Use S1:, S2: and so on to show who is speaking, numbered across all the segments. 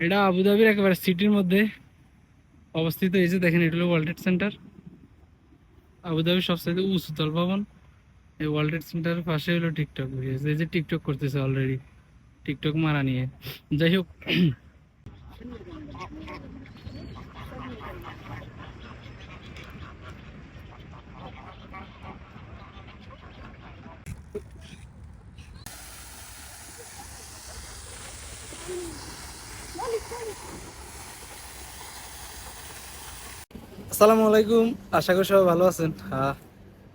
S1: এটা আবুধাবির একেবারে সিটির মধ্যে অবস্থিত। এই যে দেখেন, এটা হলো ওয়ার্ল্ড ট্রেড সেন্টার, আবুধাবির সবচেয়ে উঁচুতল ভবন। এই ওয়ার্ল্ড ট্রেড সেন্টারের পাশে হলো টিকটক ভিডিও, এই যে টিকটক করতেছে অলরেডি, টিকটক মারা নিয়ে। যাই হোক, আসসালামু আলাইকুম, আশা করি সবাই ভালো আছেন।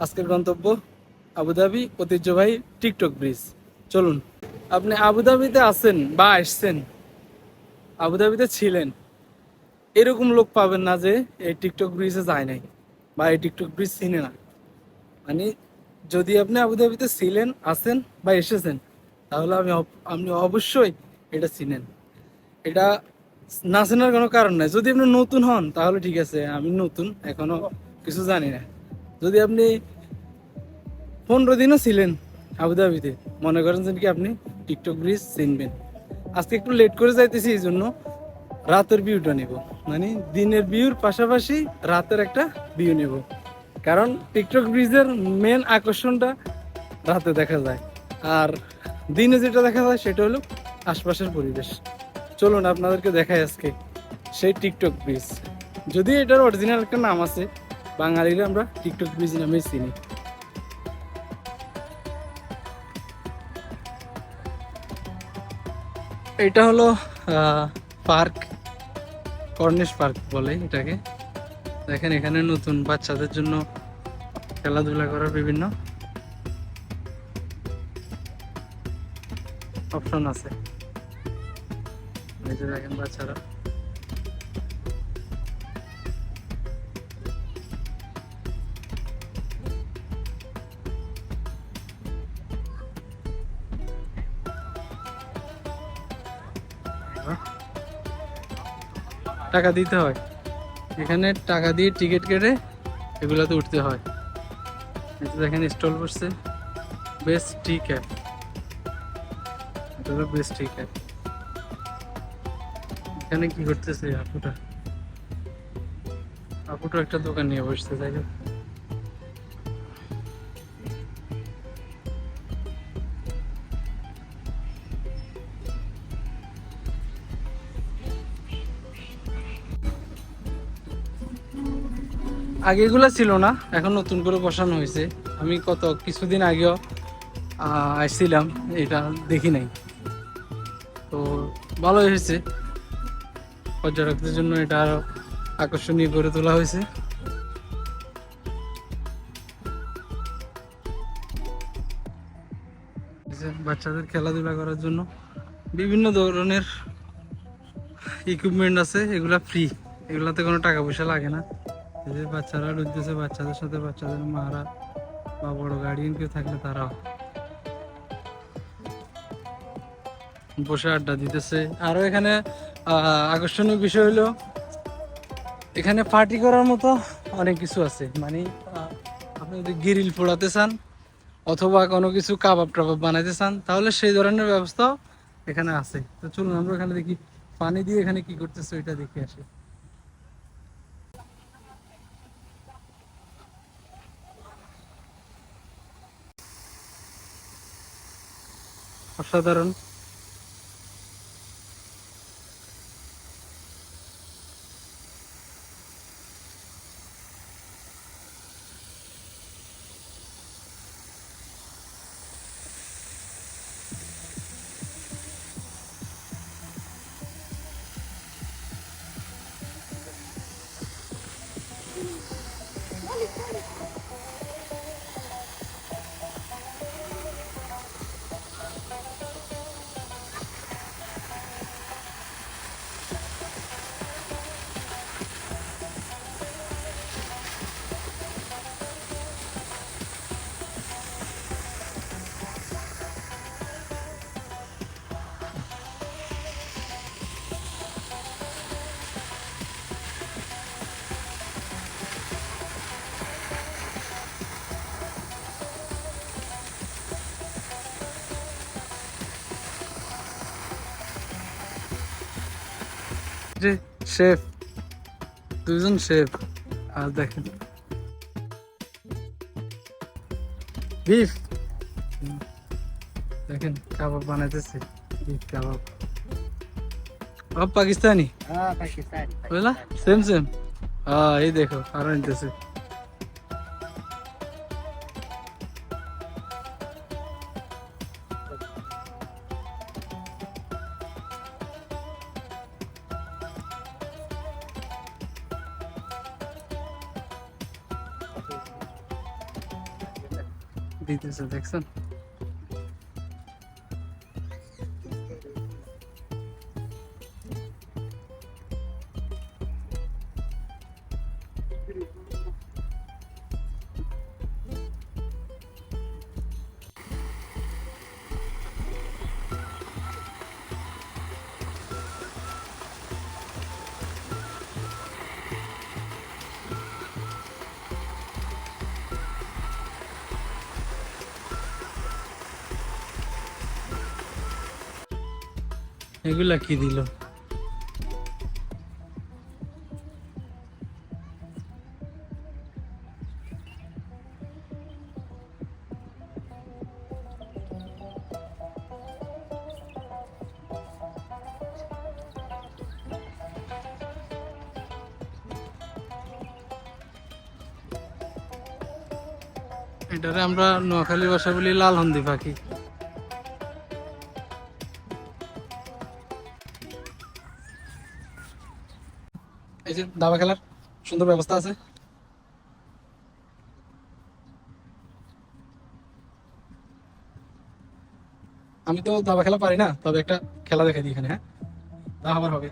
S1: আজকের গন্তব্য আবুধাবি ঐতিহ্যবাহী টিকটক ব্রিজ। চলুন। আপনি আবুধাবিতে আছেন বা আসছেন, আবুধাবিতে ছিলেন, এরকম লোক পাবেন না যে এই টিকটক ব্রিজে যায় নাই বা এই টিকটক ব্রিজ চিনে না। মানে যদি আপনি আবুধাবিতে ছিলেন, আছেন বা এসেছেন, তাহলে আপনি অবশ্যই এটা চিনেন। এটা না চেনার কোনো কারণ নাই। যদি আপনি নতুন হন তাহলে ঠিক আছে, আমি নতুন, এখনো কিছু জানি না। যদি আপনি 15 দিনও ছিলেন আবুধাবিতে, মনে করেন যে কি আপনি টিকটক ব্রিজ চিনবেন। আজকে একটু লেট করে যাইতেছি, এই জন্য রাতের ভিউটা নেব। মানে দিনের ভিউর পাশাপাশি রাতের একটা ভিউ নেব, কারণ টিকটক ব্রিজের মেন আকর্ষণটা রাতে দেখা যায়, আর দিনে যেটা দেখা যায় সেটা হলো আশপাশের পরিবেশ। চলুন আপনাদেরকে দেখাই আজকে সেই টিকটক ব্রিজ। যদি এটার অরিজিনাল একটা নাম আছে, বাঙালিরা আমরা টিকটক ব্রিজ নামেই চিনি। এটা হলো পার্ক, কর্নিশ পার্ক বলে এটাকে। দেখেন, এখানে নতুন বাচ্চাদের জন্য খেলাধুলা করার বিভিন্ন অপশন আছে। এই যে দেখেন বাচ্চারা, টাকা দিতে হয় এখানে, টাকা দিয়ে টিকিট কেটে এগুলাতে উঠতে হয়। এই যে দেখেন স্টল বসছে, বেস্ট টি ক্যাফ, এটা হলো বেস্ট টি ক্যাফ। এখানে কি করতেছে আপুটা, আপুটা একটা দোকান নিয়ে বসছে। যাই হোক, আগে এগুলা ছিল না, এখন নতুন করে বসানো হয়েছে। আমি কিছুদিন আগেও আসছিলাম, এটা দেখি নাই। তো ভালোই হয়েছে, পর্যটকদের জন্য এটা আরো আকর্ষণীয় করে তোলা হয়েছে। বাচ্চাদের খেলাধুলা করার জন্য বিভিন্ন ধরনের ইকুইপমেন্ট আছে, এগুলা ফ্রি, এগুলাতে কোনো টাকা পয়সা লাগে না। এই যে বাচ্চারা লুটতেছে, বাচ্চাদের সাথে বাচ্চাদের মারা বা বড় গার্ডিয়ান কেউ থাকলে তারাও বসে আড্ডা দিতেছে। আরো এখানে আকর্ষণীয় বিষয় হলো, এখানে পার্টি করার মতো অনেক কিছু আছে। মানে আপনি যদি গ্রিল পোড়াতে চান অথবা কোনো কিছু কাবাব টাবাব বানাইতে চান, তাহলে সেই ধরনের ব্যবস্থাও এখানে আছে। তো চলুন আমরা এখানে দেখি, পানি দিয়ে এখানে কি করতেছে ওইটা দেখে আসি। অসাধারণ। যে শেফ, দুজন শেফ। আর দেখেন বিফ, দেখেন কাবাব বানাইতেছে, বিফ কাবাব। अब पाकिस्तानी
S2: हाँ पाकिस्तानी
S1: बोला सेम सेम। हाँ ये देखो आरो नितेছে। দিতেছে দেখছেন। এগুলা কি দিল? এটারে আমরা নোয়াখালী ভাষা বলি লাল হন্দি পাখি। এই যে দাবা খেলার সুন্দর ব্যবস্থা আছে। আমি তো দাবা খেলা পারি না, তবে একটা খেলা দেখে দিই এখানে। হ্যাঁ, তা আবার হবে।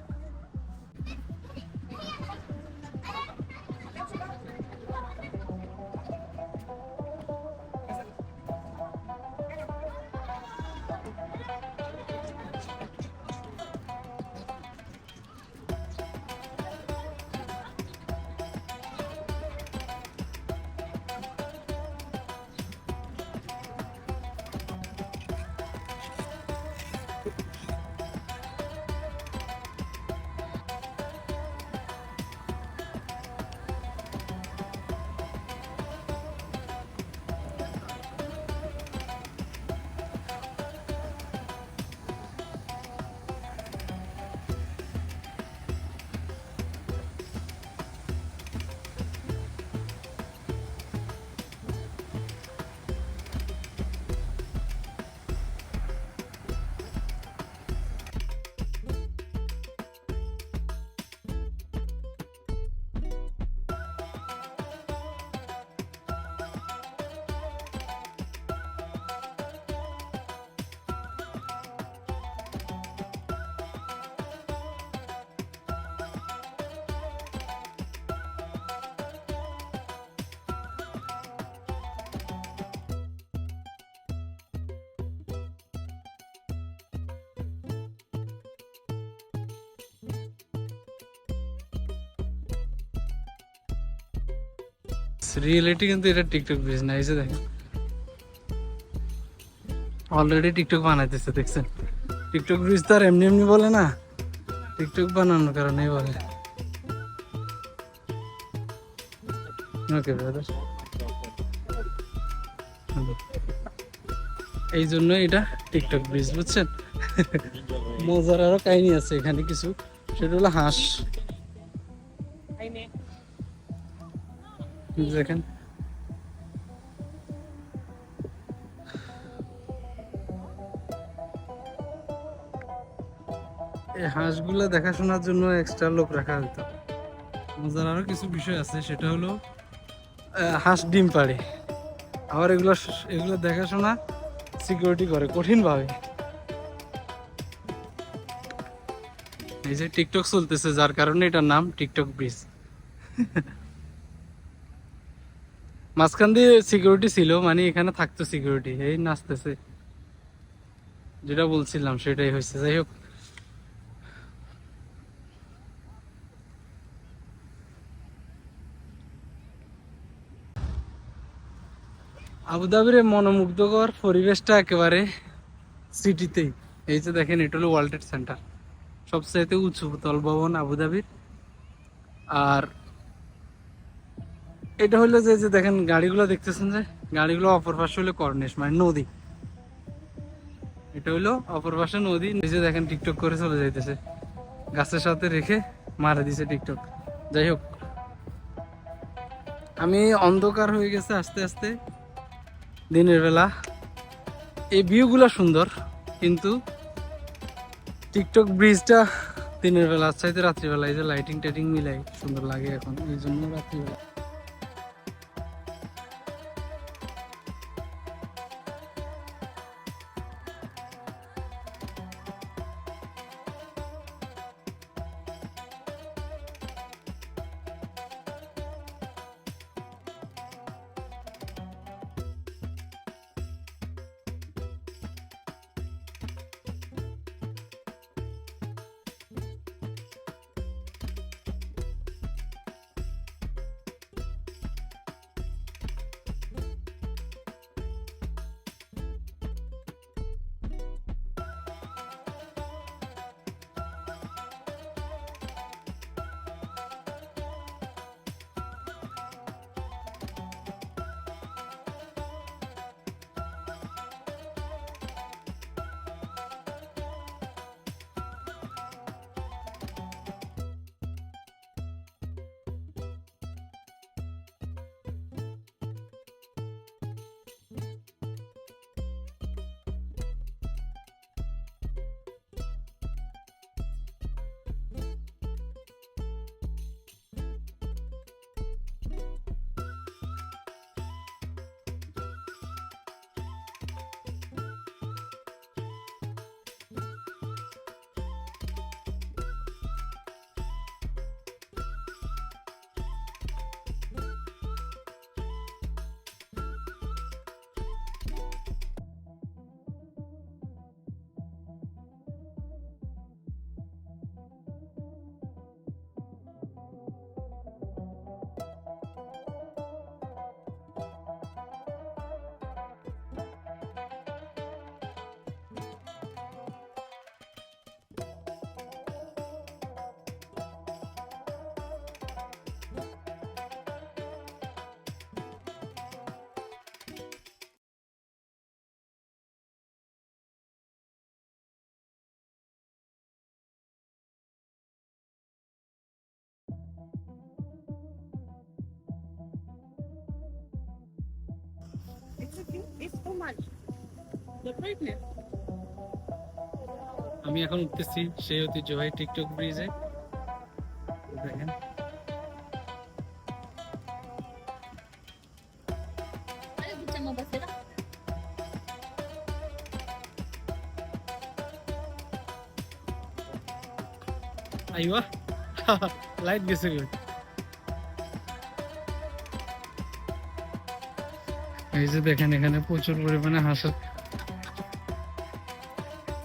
S1: রিয়েলিটি কিন্তু এটা টিকটক ব্রিজ না। এই যে দেখেন অলরেডি টিকটক বানাইতেছে, দেখছেন? টিকটক ব্রিজ তো আর এমনি এমনি বলে না, টিকটক বানানোর কারণেই বলে। ওকে ব্রাদার, এই জন্য এটা টিকটক ব্রিজ, বুঝছেন? মজার আরো কাহিনী আছে এখানে কিছু, সেটা হলো হাঁস। দেখেন এই হাঁসগুলা দেখাশোনার জন্য এক্সট্রা লোক রাখা হতো। মজার আরো কিছু বিষয় আছে, সেটা হলো হাঁস ডিম পাড়ে, আবার এগুলো দেখাশোনা সিকিউরিটি করে কঠিন ভাবে। এই যে টিকটক চলতেছে, যার কারণে এটার নাম টিকটক ব্রিজ। মাঝখান দিয়ে সিকিউরিটি ছিল, মানে এখানে থাকতো সিকিউরিটি। এই নাচতেছে, যেটা বলছিলাম সেটাই হয়েছে। যাই হোক, আবুধাবির মনোমুগ্ধকর পরিবেশটা একেবারে সিটিতেই। এই যে দেখেন, এটা হলো ওয়ার্ল্ড ট্রেড সেন্টার। সবচাইতে উঁচু তল ভবন আবুধাবির। আর এটা হলো যে যে দেখেন গাড়িগুলো দেখতেছেন, যে গাড়িগুলো অপর পাশে হলো কর্নিশ মানে নদী, এটা হইলো অপর পাশে নদী। নিজে দেখেন টিকটক করে চলে যাইতেছে, গাছের সাথে রেখে মারা দিছে টিকটক। যাই হোক, আমি অন্ধকার হয়ে গেছে আস্তে আস্তে দিনের বেলা। এই ভিউগুলো সুন্দর, কিন্তু টিকটক ব্রিজটা দিনের বেলা চাইতে রাত্রিবেলা এই যে লাইটিং টাইটিং মিলাই সুন্দর লাগে এখন, এই জন্য রাত্রিবেলা। আমি এখন উঠতেছি সেই ঐতিহ্যবাহী টিকটক ব্রিজে, দেখেন। আইওয়া লাইট গেছে। এই যে দেখেন এখানে প্রচুর পরিমাণে হাঁস,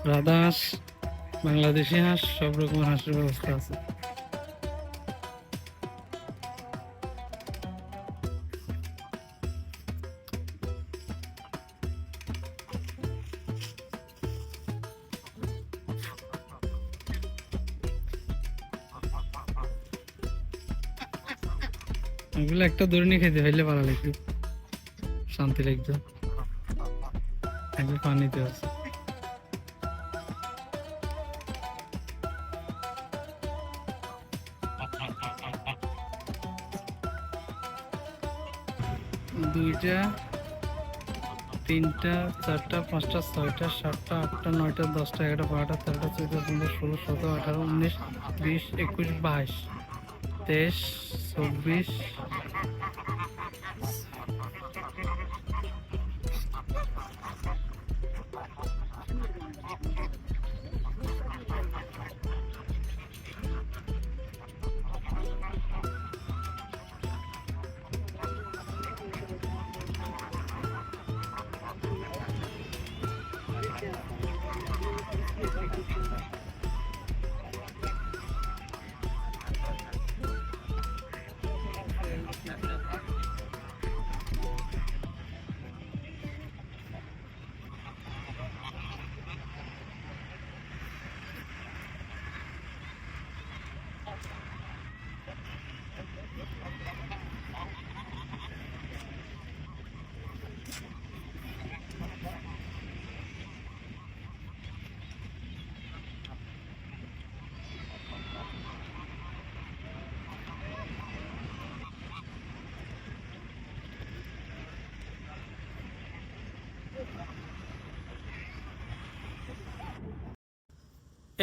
S1: রাধা হাঁস, বাংলাদেশি হাঁস, সব রকমের হাঁসের ব্যবস্থা আছে। এগুলো একটা ধরে নিয়ে খেতে পারলে ভালো লাগবে, শান্তি লাগবে। পানিতে আছে। দুইটা, তিনটা, চারটা, পাঁচটা, ছয়টা, সাতটা, আটটা, নয়টা, 10টা, 11টা, 12টা, 13টা, 14টা, 15টা, 16, 17, 18, 19, 20, 21, 22, 23, 24,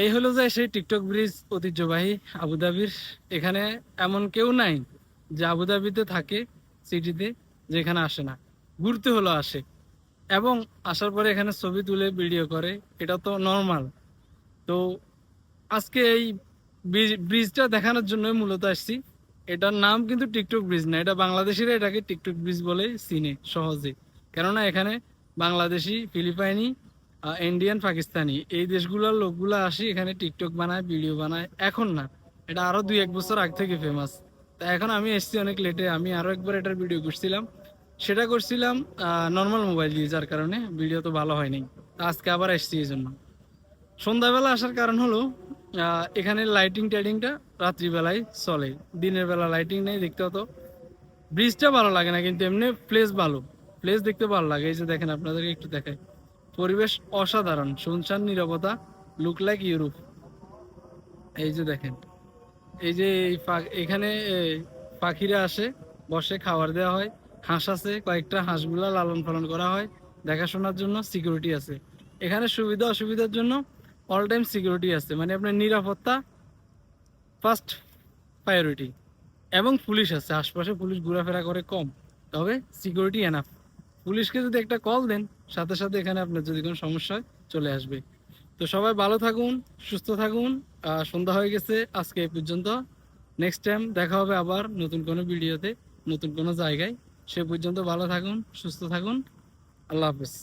S1: এই হলো যে সেই টিকটক ব্রিজ, ঐতিহ্যবাহী আবুধাবির। এখানে এমন কেউ নাই যে আবুধাবিতে থাকে সিটিতে যেখানে আসে না, ঘুরতে হলো আসে, এবং আসার পরে এখানে ছবি তুলে ভিডিও করে, এটা তো নর্মাল। তো আজকে এই ব্রিজটা দেখানোর জন্যই মূলত আসছি। এটার নাম কিন্তু টিকটক ব্রিজ না, এটা বাংলাদেশিরা এটাকে টিকটক ব্রিজ বলে চিনে সহজে। কেননা এখানে বাংলাদেশি, ফিলিপাইনি, ইন্ডিয়ান, পাকিস্তানি এই দেশগুলোর লোকগুলো আসি এখানে টিকটক বানায়, ভিডিও বানায়। এখন না, এটা আরো 2-1 বছর আগ থেকে ফেমাস। তা এখন আমি এসেছি অনেক লেটে, আমি আরো একবার এটার ভিডিও করছিলাম। সেটা করছিলাম নর্মাল মোবাইল দিয়ে, যার কারণে ভিডিও তো ভালো হয়নি। তা আজকে আবার এসেছি এই জন্য। সন্ধ্যাবেলা আসার কারণ হলো এখানে লাইটিং টাইটিংটা রাত্রিবেলায় চলে, দিনের বেলা লাইটিং নেই দেখতে। হতো ব্রিজটা ভালো লাগে না, কিন্তু এমনি প্লেস ভালো, প্লেস দেখতে ভালো লাগে। এই যে দেখেন, আপনাদেরকে একটু দেখাই, পরিবেশ অসাধারণ, শুনশান নীরবতা, লুক লাইক ইউরোপ। এই যে দেখেন, এই যে এখানে পাখিরা আসে, বসে, খাবার দেওয়া হয়। হাঁস আছে কয়েকটা, হাঁসগুলা লালন পালন করা হয়, দেখাশোনার জন্য সিকিউরিটি আছে। এখানে সুবিধা অসুবিধার জন্য অল টাইম সিকিউরিটি আছে, মানে আপনার নিরাপত্তা ফার্স্ট প্রায়োরিটি। এবং পুলিশ আছে আশপাশে, পুলিশ ঘোরাফেরা করে কম, তবে সিকিউরিটি এনাফ। পুলিশকে যদি একটা কল দেন, সাথে সাথে এখানে আপনার যদি কোনো সমস্যা হয় চলে আসবে। তো সবাই ভালো থাকুন, সুস্থ থাকুন। সন্ধ্যা হয়ে গেছে, আজকে এই পর্যন্ত। নেক্সট টাইম দেখা হবে আবার নতুন কোনো ভিডিওতে, নতুন কোনো জায়গায়। সে পর্যন্ত ভালো থাকুন, সুস্থ থাকুন। আল্লাহ হাফেজ।